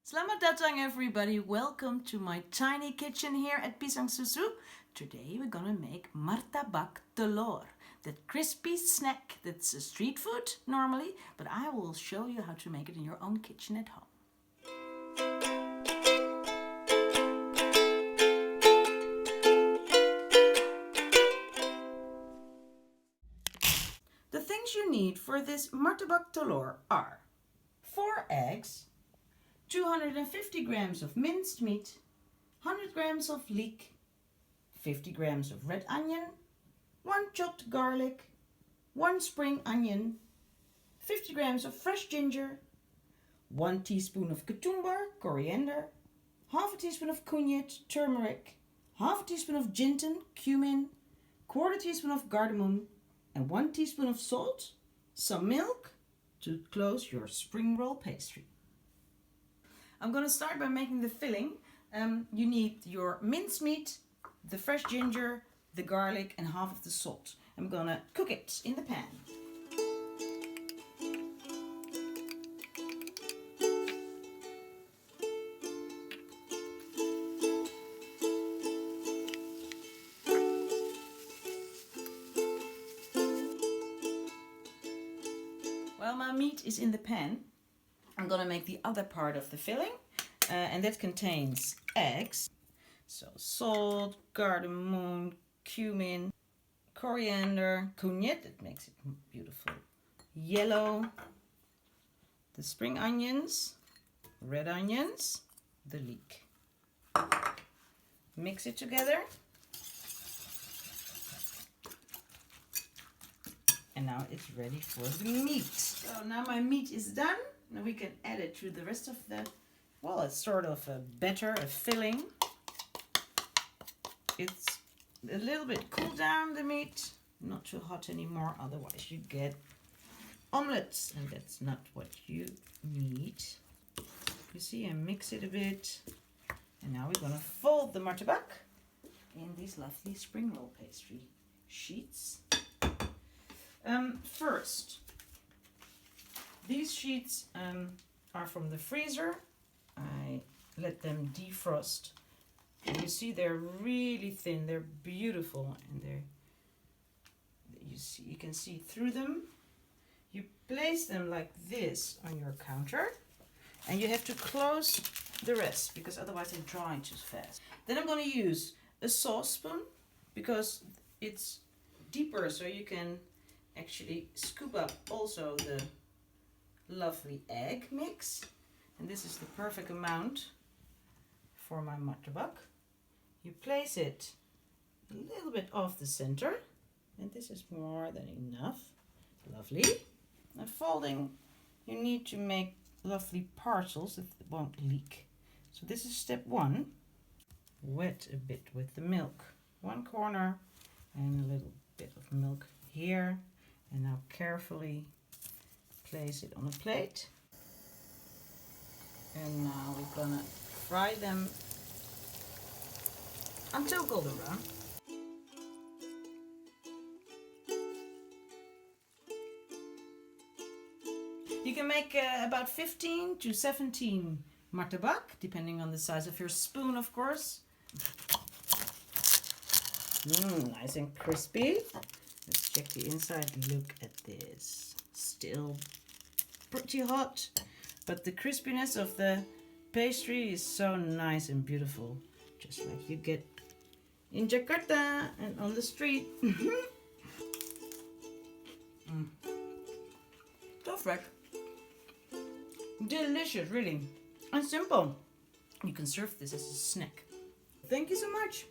Selamat datang everybody, welcome to my tiny kitchen here at Pisang Susu. Today we're gonna make Martabak Telor, that crispy snack that's a street food normally, but I will show you how to make it in your own kitchen at home. The things you need for this Martabak Telor are 4 eggs, 250 grams of minced meat, 100 grams of leek, 50 grams of red onion, 1 chopped garlic, 1 spring onion, 50 grams of fresh ginger, 1 teaspoon of ketumbar, coriander, half a teaspoon of kunjit, turmeric, half a teaspoon of jinten, cumin, quarter teaspoon of cardamom, and 1 teaspoon of salt, some milk to close your spring roll pastry. I'm going to start by making the filling. You need your minced meat, the fresh ginger, the garlic, and half of the salt. I'm going to cook it in the pan. While my meat is in the pan, I'm going to make the other part of the filling, and that contains eggs. So salt, cardamom, cumin, coriander, kunjit, that makes it beautiful yellow, the spring onions, red onions, the leek. Mix it together. And now it's ready for the meat. So now my meat is done. Now we can add it to the rest of the, well, it's sort of a filling. It's a little bit cooled down, the meat, not too hot anymore, otherwise you get omelets, and that's not what you need. You see, I mix it a bit, and now we're gonna fold the martabak in these lovely spring roll pastry sheets. First, these sheets are from the freezer. I let them defrost. And you see they're really thin. They're beautiful, and you can see through them. You place them like this on your counter, and you have to close the rest because otherwise they dry too fast. Then I'm going to use a saucepan because it's deeper, so you can actually scoop up also the lovely egg mix, and this is the perfect amount for my martabak. You place it a little bit off the center, and this is more than enough. Lovely. And folding, you need to make lovely parcels that won't leak. So this is step 1. Wet a bit with the milk, 1 corner, and a little bit of milk here. And now carefully place it on a plate. And now we're gonna fry them until golden brown. You can make about 15 to 17 martabak, depending on the size of your spoon, of course. Nice and crispy. Let's check the inside. Look at this. Still pretty hot, but the crispiness of the pastry is so nice and beautiful, just like you get in Jakarta and on the street. So fresh. Delicious, really. And simple. You can serve this as a snack. Thank you so much.